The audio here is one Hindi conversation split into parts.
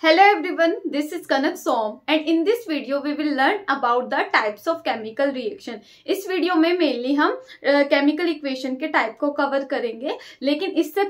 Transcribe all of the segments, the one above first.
Hello everyone, this is Kanak Som and in this video we will learn about the types of chemical reaction. इस वीडियो में मेनली हम केमिकल इक्वेशन के टाइप को कवर करेंगे, लेकिन इससे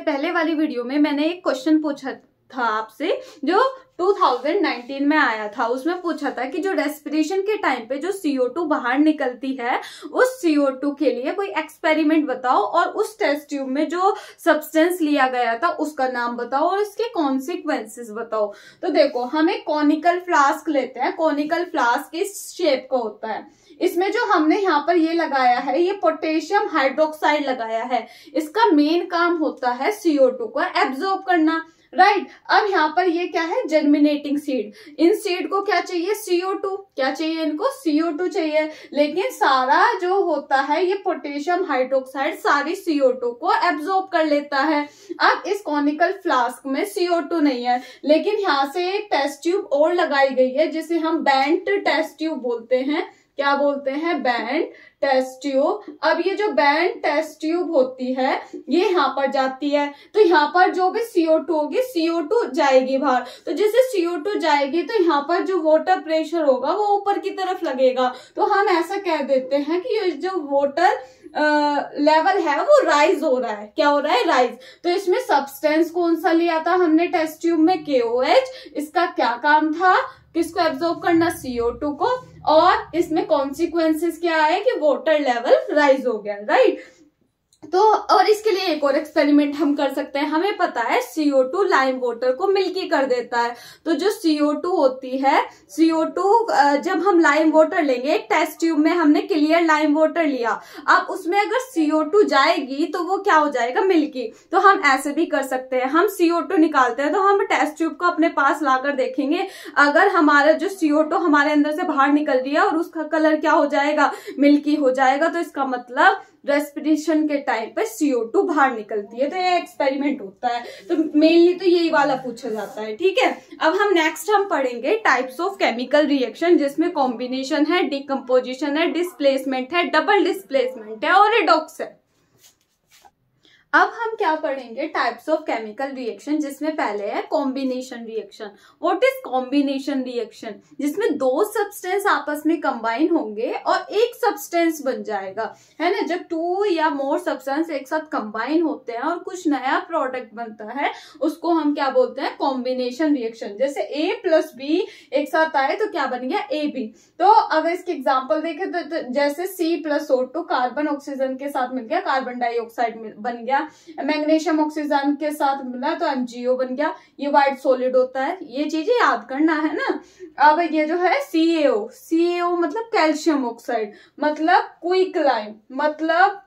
पहले वाली वीडियो में मैंने एक क्वेश्चन पूछा था आपसे जो 2019 में आया था। उसमें पूछा था कि जो रेस्पिरेशन के टाइम पे जो CO2 बाहर निकलती है उस CO2 के लिए कोई एक्सपेरिमेंट बताओ और उस टेस्ट ट्यूब में जो सब्सटेंस लिया गया था उसका नाम बताओ और इसके कॉन्सिक्वेंसेस बताओ। तो देखो, हम एक कॉनिकल फ्लास्क लेते हैं। कॉनिकल फ्लास्क इस शेप का होता है। इसमें जो हमने यहाँ पर ये लगाया है, ये पोटेशियम हाइड्रोक्साइड लगाया है। इसका मेन काम होता है CO2 को एब्जॉर्ब करना, राइट। अब यहाँ पर ये क्या है, जर्मिनेटिंग सीड। इन सीड को क्या चाहिए, CO2। क्या चाहिए इनको, CO2 चाहिए। लेकिन सारा जो होता है ये पोटेशियम हाइड्रोक्साइड सारी CO2 को एब्जॉर्ब कर लेता है। अब इस कॉनिकल फ्लास्क में CO2 नहीं है, लेकिन यहाँ से एक टेस्ट ट्यूब और लगाई गई है जिसे हम बेंट टेस्ट ट्यूब बोलते हैं। क्या बोलते हैं, बेंट टेस्ट ट्यूब। अब ये जो बेंट टेस्ट ट्यूब होती है ये यहाँ पर जाती है, तो यहाँ पर जो भी CO2 होगी CO2 जाएगी बाहर। तो जैसे CO2 जाएगी तो यहाँ पर जो वाटर प्रेशर होगा वो ऊपर की तरफ लगेगा। तो हम ऐसा कह देते हैं कि ये जो वाटर लेवल है वो राइज हो रहा है। क्या हो रहा है, राइज। तो इसमें सब्सटेंस कौन सा लिया था हमने टेस्ट ट्यूब में, KOH। इसका क्या काम था, किसको एब्जॉर्ब करना, CO2 को। और इसमें कॉन्सिक्वेंसेस क्या है कि वाटर लेवल राइज हो गया, राइट। तो और इसके लिए एक और एक्सपेरिमेंट हम कर सकते हैं। हमें पता है CO2 लाइम वाटर को मिल्की कर देता है। तो जो CO2 होती है, CO2 जब हम लाइम वाटर लेंगे, एक टेस्ट ट्यूब में हमने क्लियर लाइम वाटर लिया, अब उसमें अगर CO2 जाएगी तो वो क्या हो जाएगा, मिल्की। तो हम ऐसे भी कर सकते हैं। हम CO2 निकालते हैं तो हम टेस्ट ट्यूब को अपने पास लाकर देखेंगे, अगर हमारा जो CO2 हमारे अंदर से बाहर निकल रही है और उसका कलर क्या हो जाएगा, मिल्की हो जाएगा, तो इसका मतलब रेस्पिरेशन के टाइम पे CO2 बाहर निकलती है। तो ये एक्सपेरिमेंट होता है। तो मेनली तो यही वाला पूछा जाता है, ठीक है। अब हम नेक्स्ट पढ़ेंगे टाइप्स ऑफ केमिकल रिएक्शन, जिसमें कॉम्बिनेशन है, डिकम्पोजिशन है, डिस्प्लेसमेंट है, डबल डिस्प्लेसमेंट है और रिडॉक्स है। अब हम क्या पढ़ेंगे, टाइप्स ऑफ केमिकल रिएक्शन, जिसमें पहले है combination reaction. What is combination reaction, जिसमें दो सब्सटेंस आपस में कंबाइन होंगे और एक सब्सटेंस बन जाएगा, है ना। जब टू या मोर सब्सटेंस एक साथ कंबाइन होते हैं और कुछ नया प्रोडक्ट बनता है, उसको हम क्या बोलते हैं, कॉम्बिनेशन रिएक्शन। जैसे A+B एक साथ आए तो क्या बन गया, AB। तो अगर इसके एग्जाम्पल देखें तो जैसे C+O2 कार्बन ऑक्सीजन के साथ मिल गया, कार्बन डाइऑक्साइड बन गया। मैग्नीशियम ऑक्सीजन के साथ मिला तो MgO बन गया। ये व्हाइट सॉलिड होता है, ये चीजें याद करना है ना। अब ये जो है CaO मतलब कैल्शियम ऑक्साइड, मतलब क्विक लाइम, मतलब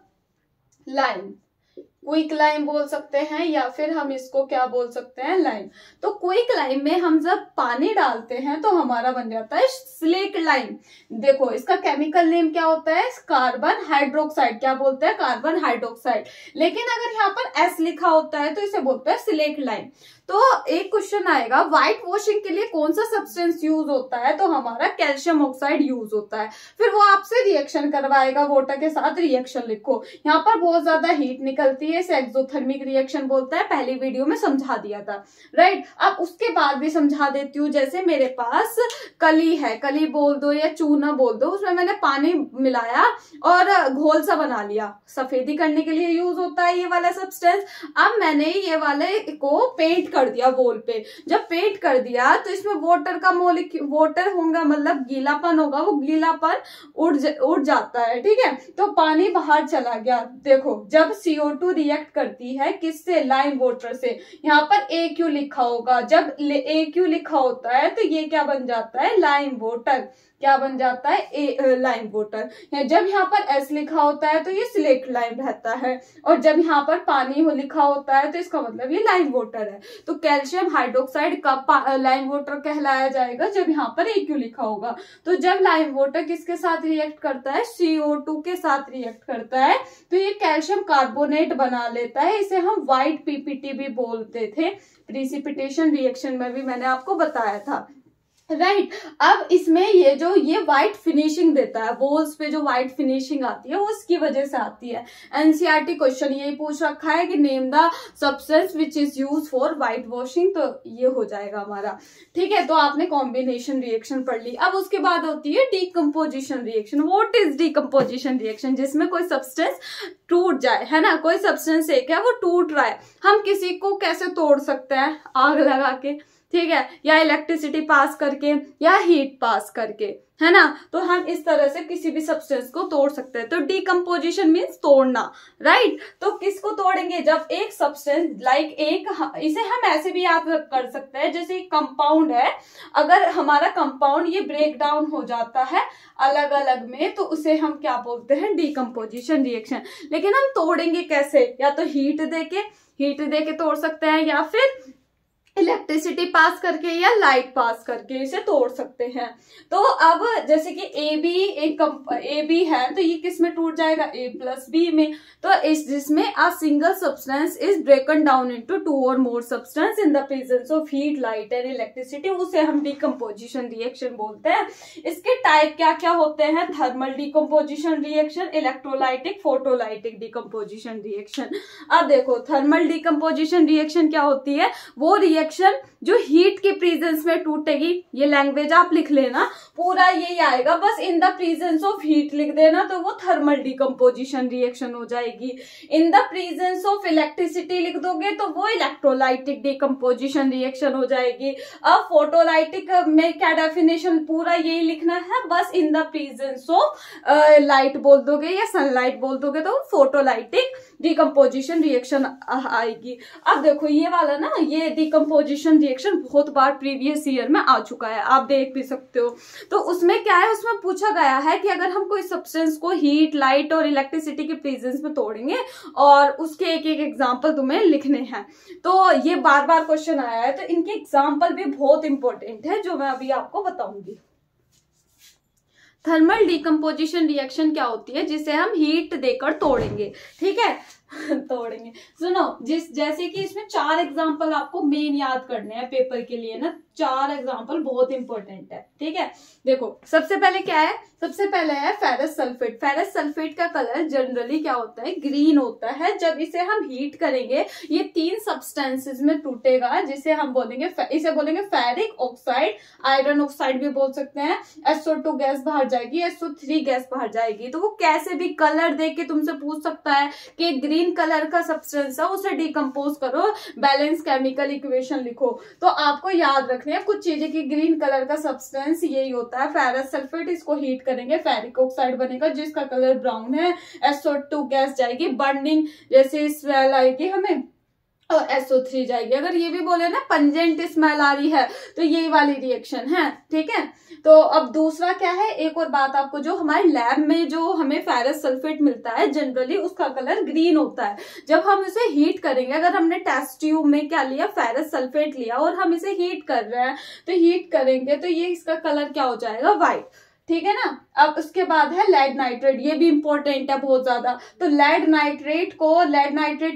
लाइम, क्विक लाइम बोल सकते हैं, या फिर हम इसको क्या बोल सकते हैं, लाइम। तो क्विक लाइम में हम जब पानी डालते हैं तो हमारा बन जाता है स्लेक लाइम। देखो इसका केमिकल नेम क्या होता है, कार्बन हाइड्रोक्साइड। क्या बोलते हैं, कार्बन हाइड्रोक्साइड। लेकिन अगर यहाँ पर S लिखा होता है तो इसे बोलते हैं स्लेक लाइम। तो एक क्वेश्चन आएगा, व्हाइट वॉशिंग के लिए कौन सा सब्सटेंस यूज होता है, तो हमारा कैल्शियम ऑक्साइड यूज होता है। फिर वो आपसे रिएक्शन करवाएगा, वाटर के साथ रिएक्शन लिखो। यहाँ पर बहुत ज्यादा हीट निकलती है, इसे एक्सोथर्मिक रिएक्शन बोलता है। पहली वीडियो में समझा दिया था, राइट। अब उसके बाद भी समझा देती हूँ। जैसे मेरे पास कली है, कली बोल दो या चूना बोल दो, उसमें मैंने पानी मिलाया और घोल सा बना लिया, सफेदी करने के लिए यूज होता है ये वाला सब्सटेंस। अब मैंने ये वाले को पेंट कर दिया वॉल पे। जब पेंट कर दिया तो इसमें वाटर का वाटर होगा, मतलब गीलापन होगा, वो गीलापन उड़ जाता है, ठीक है। तो पानी बाहर चला गया। देखो जब CO2 रिएक्ट करती है किससे, लाइम वाटर से, यहाँ पर AQ लिखा होगा। जब AQ लिखा होता है तो ये क्या बन जाता है, लाइम वाटर। क्या बन जाता है, लाइम वाटर। जब यहाँ पर S लिखा होता है तो ये स्लेट लाइम रहता है, और जब यहाँ पर पानी लिखा होता है तो इसका मतलब ये लाइम वाटर है। तो कैल्शियम हाइड्रोक्साइड का लाइम वाटर कहलाया जाएगा जब यहाँ पर AQ लिखा होगा। तो जब लाइम वाटर किसके साथ रिएक्ट करता है, CO2 के साथ रिएक्ट करता है, तो ये कैल्शियम कार्बोनेट बना लेता है। इसे हम व्हाइट PPT भी बोलते थे, प्रिसिपिटेशन रिएक्शन में भी मैंने आपको बताया था। राइट अब इसमें ये व्हाइट फिनिशिंग देता है, वॉल्स पे जो व्हाइट फिनिशिंग आती है वो उसकी वजह से आती है। एनसीईआरटी क्वेश्चन यही पूछ रखा है कि name the substance which is use for white washing, तो ये हो जाएगा हमारा। ठीक है, तो आपने कॉम्बिनेशन रिएक्शन पढ़ ली। अब उसके बाद होती है decomposition reaction. What is decomposition reaction? जिसमें कोई सब्सटेंस टूट जाए, है ना, कोई सब्सटेंस एक है वो टूट रहा है, हम किसी को कैसे तोड़ सकते हैं? आग लगा के, ठीक है, या इलेक्ट्रिसिटी पास करके, या हीट पास करके, है ना। तो हम इस तरह से किसी भी सब्सटेंस को तोड़ सकते हैं। तो डीकम्पोजिशन मीन्स तोड़ना, राइट। तो किसको तोड़ेंगे? जब एक सब्सटेंस इसे हम ऐसे भी याद कर सकते हैं, जैसे कंपाउंड है, अगर हमारा कंपाउंड ये ब्रेक डाउन हो जाता है अलग अलग में, तो उसे हम क्या बोलते हैं? Decomposition reaction. लेकिन हम तोड़ेंगे कैसे? या तो हीट देके तोड़ सकते हैं, या फिर इलेक्ट्रिसिटी पास करके, या लाइट पास करके इसे तोड़ सकते हैं। तो अब जैसे कि ए बी है, तो ये किस में टूट जाएगा? A प्लस बी में। तो जिसमें a single substance is ब्रेकन down into 2 और more substance in the presence of heat, light and electricity, उसे हम डीकम्पोजिशन रिएक्शन बोलते हैं। इसके टाइप क्या क्या होते हैं? Thermal decomposition reaction, electrolytic, photolytic decomposition reaction. अब देखो थर्मल डीकम्पोजिशन रिएक्शन क्या होती है? वो रिएक्शन जो हीट के प्रेजेंस में टूटेगी। ये लैंग्वेज आप लिख लेना, पूरा यही आएगा, बस in the presence of heat लिख देना, तो वो थर्मल डीकम्पोजिशन रिएक्शन हो जाएगी। In the presence of electricity लिख दोगे तो वो इलेक्ट्रोलाइटिक डीकम्पोजिशन रिएक्शन हो जाएगी। अब फोटोलाइटिक में क्या डेफिनेशन? पूरा यही लिखना है, बस in the presence of light बोल दोगे या सनलाइट बोल दोगे तो फोटोलाइटिक डीकम्पोजिशन रिएक्शन आएगी। अब देखो ये वाला ना, ये डीकम्पोजिशन रिएक्शन बहुत बार प्रीवियस ईयर में आ चुका है, आप देख भी सकते हो। तो उसमें क्या है? उसमें पूछा गया है कि अगर हम कोई सब्सटेंस को हीट, लाइट और इलेक्ट्रिसिटी के प्रेजेंस में तोड़ेंगे, और उसके एक एक एग्जाम्पल तुम्हें लिखने हैं। तो ये बार बार क्वेश्चन आया है, तो इनके एग्जाम्पल भी बहुत इंपॉर्टेंट है जो मैं अभी आपको बताऊंगी। थर्मल डीकम्पोजिशन रिएक्शन क्या होती है? जिसे हम हीट देकर तोड़ेंगे, ठीक है। तोड़ेंगे, सुनो, जैसे कि इसमें 4 एग्जांपल आपको मेन याद करने हैं पेपर के लिए ना, 4 एग्जांपल बहुत इंपॉर्टेंट है, ठीक है। देखो सबसे पहले क्या है? सबसे पहले है फेरस सल्फेट। फेरस सल्फेट का कलर जनरली क्या होता है? ग्रीन होता है। जब इसे हम हीट करेंगे, ये 3 सब्सटेंसेस में टूटेगा, जिसे हम बोलेंगे, इसे बोलेंगे फेरिक ऑक्साइड, आयरन ऑक्साइड भी बोल सकते हैं। SO2 गैस बाहर जाएगी, SO3 गैस बाहर जाएगी। तो वो कैसे भी कलर देख के तुमसे पूछ सकता है कि ग्रीन कलर का सब्सटेंस है, उसे डिकम्पोज करो, बैलेंस केमिकल इक्वेशन लिखो। तो आपको याद रखने हैं कुछ चीजें कि ग्रीन कलर का सब्सटेंस यही होता है फेरस सल्फेट। इसको हीट करेंगे, फेरिक ऑक्साइड बनेगा जिसका कलर ब्राउन है, SO2 गैस जाएगी, बर्निंग जैसे स्मेल आएगी हमें, और SO3 जाएगी। अगर ये भी बोले ना पंजेंट स्मेल आ रही है, तो यही वाली रिएक्शन है, ठीक है। तो अब दूसरा क्या है? एक और बात आपको, जो हमारे लैब में जो हमें फेरस सल्फेट मिलता है जनरली उसका कलर ग्रीन होता है। जब हम इसे हीट करेंगे, अगर हमने टेस्ट ट्यूब में क्या लिया? फेरस सल्फेट लिया, और हम इसे हीट कर रहे हैं, तो हीट करेंगे तो ये इसका कलर क्या हो जाएगा? व्हाइट, ठीक है ना। अब उसके बाद है लेड नाइट्रेट, ये भी इंपॉर्टेंट है बहुत ज्यादा। तो लेड नाइट्रेट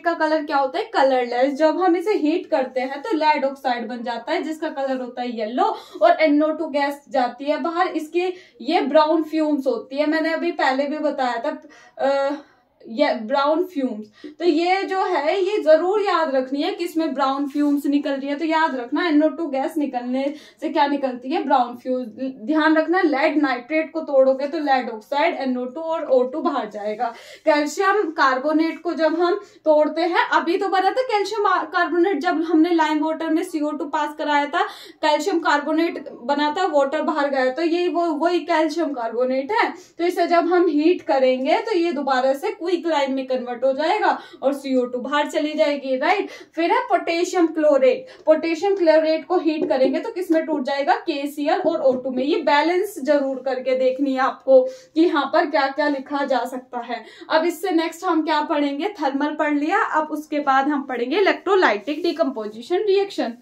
का कलर क्या होता है? कलरलेस। जब हम इसे हीट करते हैं तो लेड ऑक्साइड बन जाता है जिसका कलर होता है येलो, और NO2 गैस जाती है बाहर, इसकी ये ब्राउन फ्यूम्स होती है। मैंने अभी पहले भी बताया था ये ब्राउन फ्यूम्स। तो ये जो है ये जरूर याद रखनी है कि इसमें ब्राउन फ्यूम्स निकल रही है, तो याद रखना NO2 गैस निकलने से क्या निकलती है? Brown fumes. ध्यान रखना, लेड नाइट्रेट को तोड़ोगे तो लेड ऑक्साइड, NO2 और O2 बाहर जाएगा। कैल्शियम कार्बोनेट को जब हम तोड़ते हैं, अभी तो बना था कैल्शियम कार्बोनेट, जब हमने लाइम वाटर में CO2 पास कराया था, कैल्शियम कार्बोनेट बना था, वाटर बाहर गया, तो ये वही कैल्शियम कार्बोनेट है। तो इसे जब हम हीट करेंगे तो ये दोबारा से क्लाइन में कन्वर्ट हो जाएगा और CO2 बाहर चली जाएगी, राइट। फिर है पोटेशियम क्लोरेट। पोटेशियम क्लोरेट को हीट करेंगे तो किसमें टूट जाएगा? KCl और O2 में। ये बैलेंस जरूर करके देखनी है आपको कि यहाँ पर क्या क्या लिखा जा सकता है। अब इससे नेक्स्ट हम क्या पढ़ेंगे? थर्मल पढ़ लिया, अब उसके बाद हम पढ़ेंगे इलेक्ट्रोलाइटिक डिकम्पोजिशन रिएक्शन।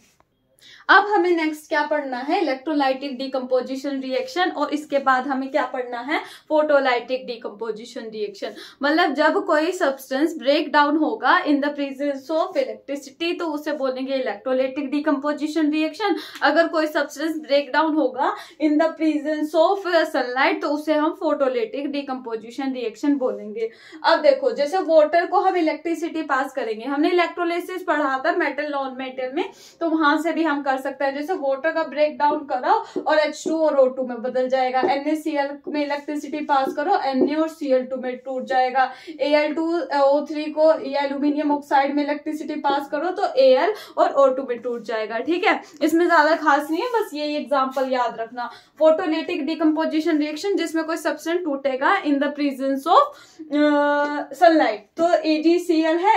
अब हमें नेक्स्ट क्या पढ़ना है, इलेक्ट्रोलाइटिक डिकम्पोजिशन रिएक्शन, और इसके बाद हमें क्या पढ़ना है, फोटोलाइटिक डिकम्पोजिशन रिएक्शन। मतलब जब कोई सब्सटेंस ब्रेक डाउन होगा in the presence of electricity तो उसे बोलेंगे इलेक्ट्रोलाइटिक डिकम्पोजिशन रिएक्शन। अगर कोई सब्सटेंस ब्रेक डाउन होगा in the presence of sunlight तो उसे हम फोटोलाइटिक डिकम्पोजिशन रिएक्शन बोलेंगे। अब देखो जैसे वाटर को हम इलेक्ट्रिसिटी पास करेंगे, हमने इलेक्ट्रोलाइसिस पढ़ा था मेटल नॉन मेटल में, तो वहां से भी हम कर सकते हैं। जैसे वाटर का ब्रेक डाउन करो और H2 और O2 में बदल जाएगा, NaCl में इलेक्ट्रिसिटी पास करो Na और Cl2 में टूट जाएगा, Al2O3 को एल्यूमिनियम ऑक्साइड में इलेक्ट्रिसिटी पास करो तो Al और O2 में टूट जाएगा। ठीक है, इसमें ज्यादा खास नहीं है, बस यही एग्जांपल याद रखना। फोटोलाइटिक डिकम्पोजिशन रिएक्शन जिसमें कोई सब्सटेंस टूटेगा in the presence of sunlight, तो AgCl है,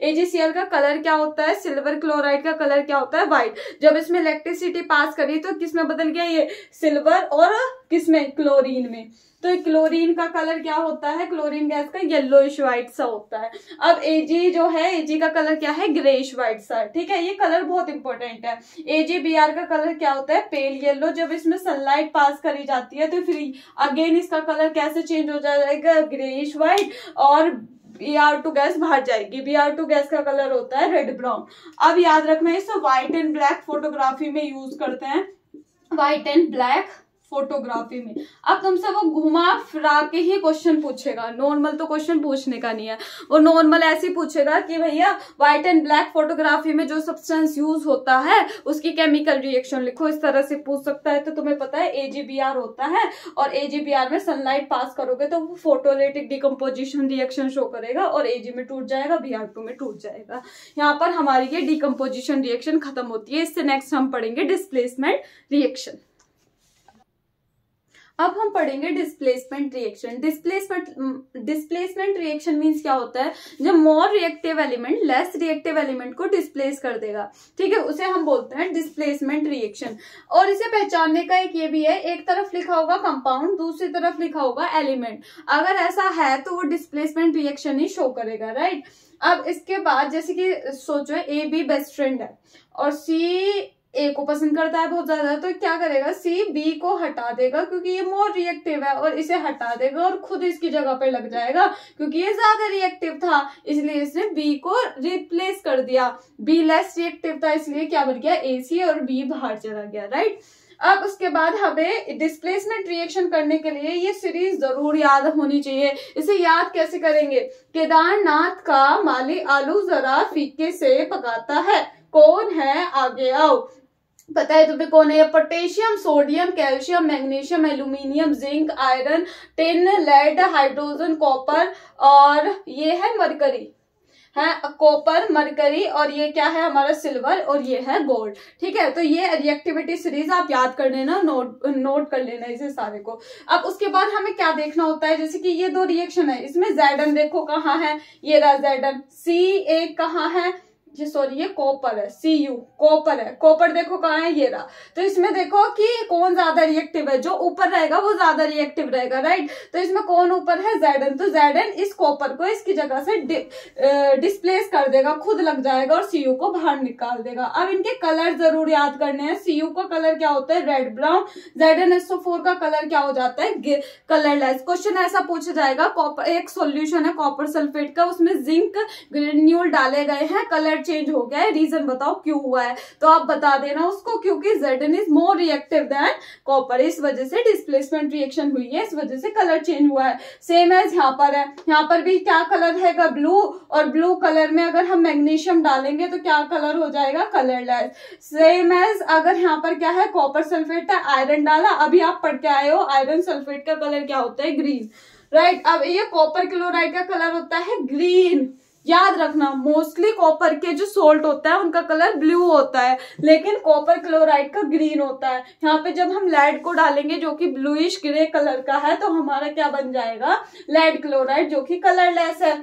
AgCl का कलर क्या होता है, सिल्वर क्लोराइड का कलर क्या होता है, व्हाइट। जब इसमें इलेक्ट्रिसिटी पास करी तो किसमें बदल गया, ये सिल्वर और किसमें, क्लोरीन में। तो क्लोरीन का कलर क्या होता है, क्लोरीन गैस का येलोइश व्हाइट सा होता है। अब Ag जो है, Ag का कलर क्या है, ग्रेइश व्हाइट सा। ठीक है, ये कलर बहुत इंपॉर्टेंट है। AgBr का कलर क्या होता है, पेल येलो। जब इसमें सनलाइट पास करी जाती है तो फिर अगेन इसका कलर कैसे चेंज हो जाएगा, ग्रेइश व्हाइट, और Br2 गैस बाहर जाएगी। Br2 गैस का कलर होता है रेड ब्राउन। अब याद रखना इसे व्हाइट एंड ब्लैक फोटोग्राफी में यूज करते हैं, व्हाइट एंड ब्लैक फोटोग्राफी में। अब तुमसे वो घुमा फिरा के ही क्वेश्चन पूछेगा, नॉर्मल तो क्वेश्चन पूछने का नहीं है। वो नॉर्मल ऐसे ही पूछेगा कि भैया व्हाइट एंड ब्लैक फोटोग्राफी में जो सब्सटेंस यूज होता है उसकी केमिकल रिएक्शन लिखो, इस तरह से पूछ सकता है। तो तुम्हें पता है AgBr होता है, और AgBr में सनलाइट पास करोगे तो वो फोटोलाइटिक डिकम्पोजिशन रिएक्शन शो करेगा और Ag में टूट जाएगा, Br2 में टूट जाएगा। यहाँ पर हमारी ये डिकम्पोजिशन रिएक्शन खत्म होती है। इससे नेक्स्ट हम पढ़ेंगे डिस्प्लेसमेंट रिएक्शन। अब हम पढ़ेंगे displacement reaction. Displacement reaction means क्या होता है, जब more reactive element less reactive element को डिस्प्लेस कर देगा। ठीक है, उसे हम बोलते हैं डिस्प्लेसमेंट रिएक्शन। और इसे पहचानने का एक ये भी है, एक तरफ लिखा होगा कंपाउंड, दूसरी तरफ लिखा होगा एलिमेंट। अगर ऐसा है तो वो डिस्प्लेसमेंट रिएक्शन ही शो करेगा, राइट। अब इसके बाद जैसे कि सोचो A B बेस्ट फ्रेंड है और C A को पसंद करता है बहुत ज्यादा, तो क्या करेगा, C B को हटा देगा क्योंकि ये मोर रिएक्टिव है, और इसे हटा देगा और खुद इसकी जगह पे लग जाएगा क्योंकि ये ज्यादा रिएक्टिव था, इसलिए इसने B को रिप्लेस कर दिया। B लेस रिएक्टिव था इसलिए क्या बन गया, AC और B बाहर चला गया, राइट। अब उसके बाद हमें डिस्प्लेसमेंट रिएक्शन करने के लिए ये सीरीज जरूर याद होनी चाहिए। इसे याद कैसे करेंगे, केदारनाथ का माली आलू जरा फीके से पकाता है, कौन है आगे आओ। पता है तुम्हें कौन है, potassium, sodium, calcium, magnesium, aluminium, zinc, iron, tin, lead, hydrogen, copper, और ये है मरकरी है, कॉपर, मरकरी, और ये क्या है हमारा सिल्वर, और ये है गोल्ड। ठीक है, तो ये रिएक्टिविटी सीरीज आप याद कर लेना, नोट कर लेना इसे सारे को। अब उसके बाद हमें क्या देखना होता है, जैसे कि ये दो रिएक्शन है, इसमें Zn देखो कहाँ है, ये रहा Zn। Ca कहाँ है, ये सॉरी ये कॉपर है, Cu कॉपर है, कॉपर देखो कहाँ है, ये रहा। तो इसमें देखो कि कौन ज्यादा रिएक्टिव है, जो ऊपर रहेगा वो ज्यादा रिएक्टिव रहेगा, राइट। तो इसमें कौन ऊपर है, Zn। तो Zn इस कॉपर को इसकी जगह से डिस्प्लेस कर देगा, खुद लग जाएगा और Cu को बाहर निकाल देगा। अब इनके कलर जरूर याद करने हैं। Cu का कलर क्या होता है, रेड ब्राउन। ZnSO4 का कलर क्या हो जाता है, कलरलेस। क्वेश्चन ऐसा पूछा जाएगा, कॉपर एक सॉल्यूशन है कॉपर सल्फेट का, उसमें जिंक ग्रेन्यूल डाले गए हैं, कलर चेंज हो गया है, रीजन बताओ क्यों हुआ है। तो आप बता देना उसको, क्योंकि Zn is more reactive than copper, इस वजह से डिस्प्लेसमेंट रिएक्शन हुई है, इस वजह से कलर चेंज हुआ है। सेम एज यहाँ पर है, यहाँ पर भी क्या कलर है, ब्लू, और ब्लू कलर में अगर हम मैग्नीशियम डालेंगे तो क्या कलर हो जाएगा, कलरलेस। सेम एज अगर यहाँ पर क्या है, कॉपर सल्फेट है, आयरन डाला, अभी आप पढ़ के आए हो आयरन सल्फेट का कलर क्या होता है, ग्रीन, राइट। अब ये कॉपर क्लोराइड का कलर होता है ग्रीन। याद रखना मोस्टली कॉपर के जो सोल्ट होता है उनका कलर ब्लू होता है, लेकिन कॉपर क्लोराइड का ग्रीन होता है। यहाँ पे जब हम लेड को डालेंगे जो कि ब्लूइश ग्रे कलर का है, तो हमारा क्या बन जाएगा, लेड क्लोराइड, जो कि कलरलेस है।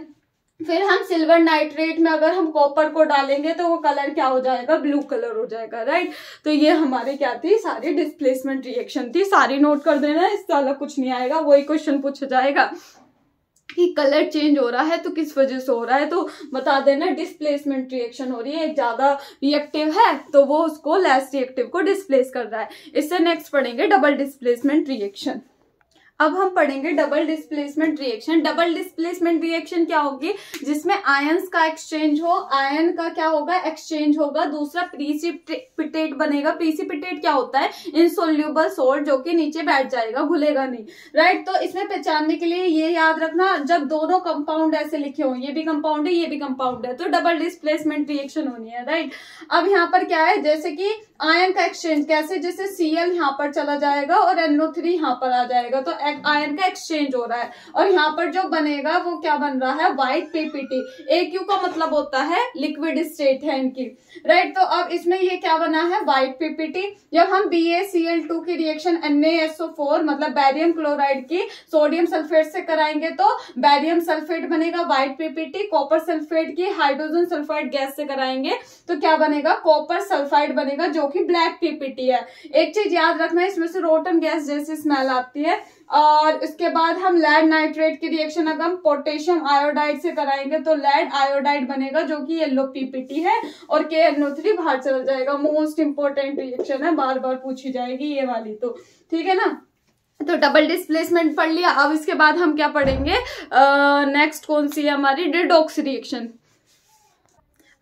फिर हम सिल्वर नाइट्रेट में अगर हम कॉपर को डालेंगे तो वो कलर क्या हो जाएगा, ब्लू कलर हो जाएगा, राइट। तो ये हमारे क्या थी, सारी डिस्प्लेसमेंट रिएक्शन थी, सारी नोट कर देना, इससे अलग कुछ नहीं आएगा, वही क्वेश्चन पूछा जाएगा। कि कलर चेंज हो रहा है तो किस वजह से हो रहा है, तो बता देना डिस्प्लेसमेंट रिएक्शन हो रही है, एक ज्यादा रिएक्टिव है तो वो उसको लेस रिएक्टिव को डिस्प्लेस कर रहा है। इससे नेक्स्ट पढ़ेंगे डबल डिस्प्लेसमेंट रिएक्शन। अब हम पढ़ेंगे double displacement reaction. Double displacement reaction क्या होगी, जिसमें आयंस का एक्सचेंज हो, आयन का क्या होगा एक्सचेंज होगा, दूसरा प्रीसिपिटेट बनेगा। प्रीसिपिटेट क्या होता है, इनसोल्यूबल सोल्ट जो कि नीचे बैठ जाएगा, घुलेगा नहीं, राइट। तो इसमें पहचानने के लिए ये याद रखना, जब दोनों कंपाउंड ऐसे लिखे हो, ये भी कंपाउंड है ये भी कंपाउंड है, तो डबल डिस्प्लेसमेंट रिएक्शन होनी है, राइट। अब यहाँ पर क्या है, जैसे कि आयन का एक्सचेंज कैसे, जैसे Cl यहाँ पर चला जाएगा और NO3 यहाँ पर आ जाएगा, तो आयन का एक्सचेंज हो रहा है और यहाँ पर जो बनेगा वो क्या बन रहा है, व्हाइट PPT। AQ का मतलब होता है लिक्विड स्टेट है इनकी, राइट। तो अब इसमें ये क्या बना है, व्हाइट PPT। जब हम BaCl2 की रिएक्शन NaSO4 मतलब बैरियम क्लोराइड की सोडियम सल्फेट से कराएंगे तो बैरियम सल्फेट बनेगा, व्हाइट PPT। कॉपर सल्फेट की हाइड्रोजन सल्फाइड गैस से कराएंगे तो क्या बनेगा, कॉपर सल्फाइड बनेगा जो कि ब्लैक PPT है। एक चीज याद रखना, इसमें से रोटन गैस जैसी स्मेल आती है। और इसके बाद हम लेड नाइट्रेट की रिएक्शन अगर हम पोटेशियम आयोडाइड से कराएंगे तो लेड आयोडाइड बनेगा जो कि येलो PPT है और KNO3 बाहर चल जाएगा। मोस्ट इंपोर्टेंट रिएक्शन है, बार बार पूछी जाएगी ये वाली, तो ठीक है ना। तो डबल डिस्प्लेसमेंट पढ़ लिया। अब इसके बाद हम क्या पढ़ेंगे, नेक्स्ट कौन सी है हमारी, रिडॉक्स रिएक्शन।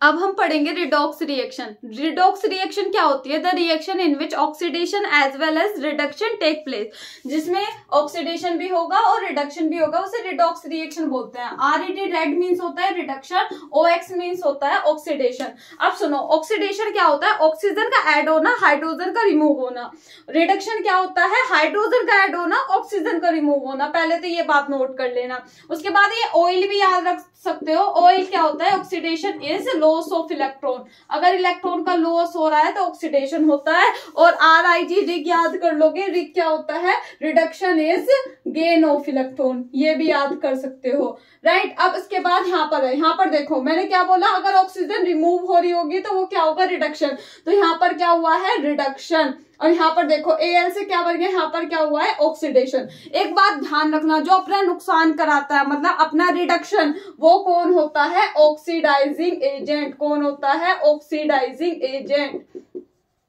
अब हम पढ़ेंगे रिडॉक्स रिएक्शन। रिडॉक्स रिएक्शन क्या होती है, the reaction in which oxidation as well as reduction take place, जिसमें ऑक्सीडेशन भी होगा और रिडक्शन भी होगा, उसे रिडॉक्स रिएक्शन बोलते हैं। RED रेड मीन्स होता है रिडक्शन, OX मीन्स होता है ऑक्सीडेशन। अब सुनो, ऑक्सीडेशन क्या होता है, ऑक्सीजन का ऐड होना, हाइड्रोजन का रिमूव होना। रिडक्शन क्या होता है, हाइड्रोजन का ऐड होना, ऑक्सीजन का रिमूव होना। पहले तो ये बात नोट कर लेना। उसके बाद ये ऑयल भी याद रख सकते हो। ऑयल क्या होता है, oxidation is loss of electron, अगर इलेक्ट्रॉन का लॉस हो रहा है तो ऑक्सीडेशन होता है। और RIG रिग याद कर लोगे, रिग क्या होता है, reduction is gain of electron, ये भी याद कर सकते हो, राइट। अब इसके बाद यहाँ पर है, यहाँ पर देखो मैंने क्या बोला, अगर ऑक्सीजन रिमूव हो रही होगी तो वो क्या होगा, रिडक्शन। तो यहाँ पर क्या हुआ है, रिडक्शन। और यहाँ पर देखो Al से क्या बन गया, यहाँ पर क्या हुआ है, ऑक्सीडेशन। एक बात ध्यान रखना, जो अपना नुकसान कराता है मतलब अपना रिडक्शन, वो कौन होता है, ऑक्सीडाइजिंग एजेंट। कौन होता है, ऑक्सीडाइजिंग एजेंट,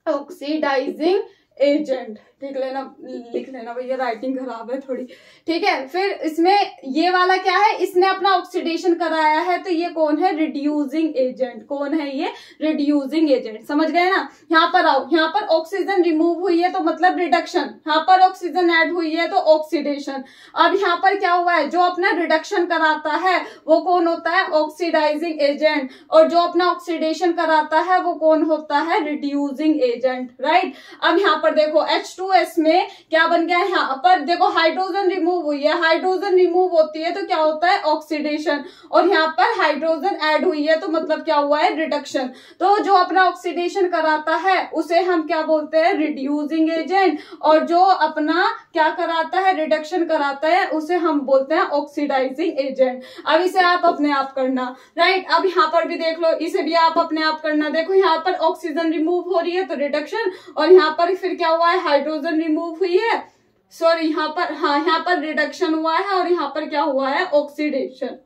ऑक्सीडाइजिंग एजेंट। लिख लेना भैया, राइटिंग खराब है थोड़ी, ठीक है। फिर इसमें ये वाला क्या है, इसने अपना ऑक्सीडेशन कराया है तो ये कौन है, रिड्यूसिंग एजेंट। कौन है ये, रिड्यूसिंग एजेंट, समझ गए ना। यहाँ पर आओ, यहाँ पर ऑक्सीजन रिमूव हुई है तो मतलब रिडक्शन, यहाँ पर ऑक्सीजन ऐड हुई है तो ऑक्सीडेशन। अब यहाँ पर क्या हुआ है, जो अपना रिडक्शन कराता है वो कौन होता है, ऑक्सीडाइजिंग एजेंट, और जो अपना ऑक्सीडेशन कराता है वो कौन होता है, रिड्यूसिंग एजेंट, राइट। अब यहाँ पर देखो H2S में क्या बन गया है, यहाँ पर देखो हाइड्रोजन रिमूव हुई है, हाइड्रोजन रिमूव होती है तो क्या होता है, ऑक्सीडेशन, और यहाँ पर हाइड्रोजन ऐड हुई है तो मतलब क्या हुआ है, रिडक्शन। तो जो अपना ऑक्सीडेशन कराता है उसे हम क्या बोलते हैं, रिड्यूसिंग एजेंट, और जो अपना क्या कराता है, रिडक्शन कराता है, उसे हम बोलते हैं ऑक्सीडाइजिंग एजेंट। अब इसे आप अपने आप करना, राइट। अब यहाँ पर भी देख लो, इसे भी आप अपने आप करना। देखो यहाँ पर ऑक्सीजन रिमूव हो रही है तो रिडक्शन, और यहाँ पर फिर क्या हुआ है, हाइड्रोजन रिमूव हुई है, सॉरी यहाँ पर, हाँ यहाँ पर रिडक्शन हुआ है और यहाँ पर क्या हुआ है, ऑक्सीडेशन,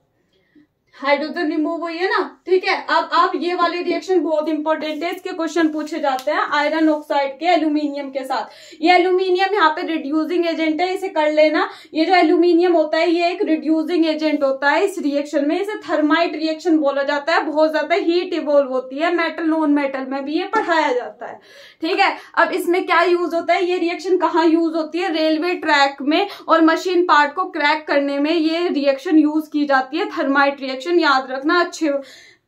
हाइड्रोजन रिमूव हुई है ना, ठीक है। अब आप ये वाली रिएक्शन बहुत इंपॉर्टेंट है, इसके क्वेश्चन पूछे जाते हैं आयरन ऑक्साइड के एल्यूमिनियम के साथ। ये एल्यूमिनियम यहाँ पे रिड्यूसिंग एजेंट है, इसे कर लेना। ये जो एल्यूमिनियम होता है ये एक रिड्यूसिंग एजेंट होता है इस रिएक्शन में, इसे थर्माइट रिएक्शन बोला जाता है। बहुत ज्यादा हीट इवॉल्व होती है, मेटल नॉन मेटल में भी ये पढ़ाया जाता है, ठीक है। अब इसमें क्या यूज होता है, ये रिएक्शन कहाँ यूज होती है, रेलवे ट्रैक में और मशीन पार्ट को क्रैक करने में ये रिएक्शन यूज की जाती है, थर्माइट रिएक्शन। याद रखना, अच्छे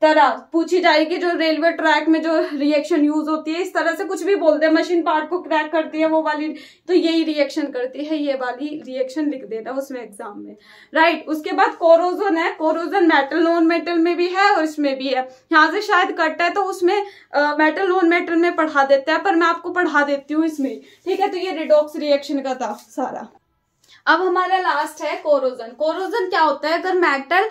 तरह पूछी जाएगी, जो रेलवे ट्रैक में जो रिएक्शन यूज होती है, इस तरह से कुछ भी बोलते हैं, मशीन पार्ट को क्रैक करती है वो वाली, तो यही रिएक्शन करती है, ये वाली रिएक्शन लिख देना उसमें एग्जाम में, राइट। उसके बाद कोरोजन है, कोरोजन मेटल नॉन मेटल में भी है और इसमें भी है। यहाँ से शायद कट है तो उसमें मेटल नॉन मेटल में पढ़ा देता है, पर मैं आपको पढ़ा देती हूँ इसमें, ठीक है। तो ये रिडॉक्स रिएक्शन का था सारा। अब हमारा लास्ट है कोरोजन। कोरोजन क्या होता है? अगर मेटल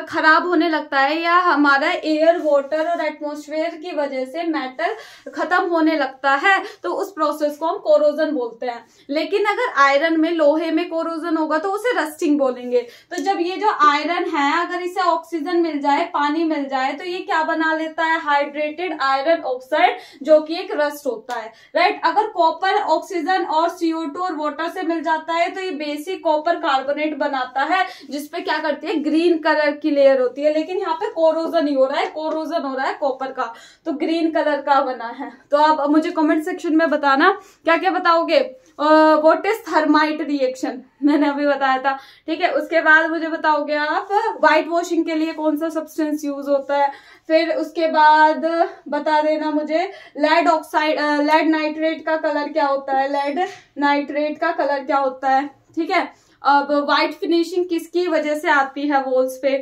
खराब होने लगता है या हमारा एयर, वाटर और एटमॉस्फेयर की वजह से मेटल खत्म होने लगता है तो उस प्रोसेस को हम कोरोजन बोलते हैं। लेकिन अगर आयरन में, लोहे में कोरोजन होगा तो उसे रस्टिंग बोलेंगे। तो जब ये जो आयरन है अगर इसे ऑक्सीजन मिल जाए, पानी मिल जाए तो ये क्या बना लेता है? हाइड्रेटेड आयरन ऑक्साइड, जो कि एक रस्ट होता है, राइट। अगर कॉपर ऑक्सीजन और CO2 और वाटर से मिल जाता है तो ये बेसिक कॉपर कार्बोनेट बनाता है, जिसपे क्या करती है? ग्रीन कलर की लेयर होती है। लेकिन यहाँ पे कोरोजन ही हो रहा है, कोरोजन हो रहा है कॉपर का, तो ग्रीन कलर का बना है। तो आप मुझे कमेंट सेक्शन में बताना क्या क्या बताओगे। व्हाट इज थर्माइट रिएक्शन, मैंने अभी बताया था, ठीक है। उसके बाद मुझे बताओगे आप व्हाइट वॉशिंग के लिए कौन सा सब्सटेंस यूज होता है। फिर उसके बाद बता देना मुझे लेड ऑक्साइड, लेड नाइट्रेट का कलर क्या होता है, लेड नाइट्रेट का कलर क्या होता है, ठीक है। अब व्हाइट फिनिशिंग किसकी वजह से आती है वॉल्स पे,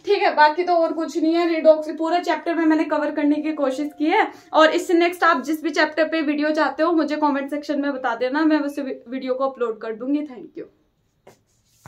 ठीक है। बाकी तो और कुछ नहीं है। रिडॉक्स पूरा चैप्टर में मैंने कवर करने की कोशिश की है। और इससे नेक्स्ट आप जिस भी चैप्टर पे वीडियो चाहते हो मुझे कमेंट सेक्शन में बता देना, मैं उस वीडियो को अपलोड कर दूंगी। Thank you.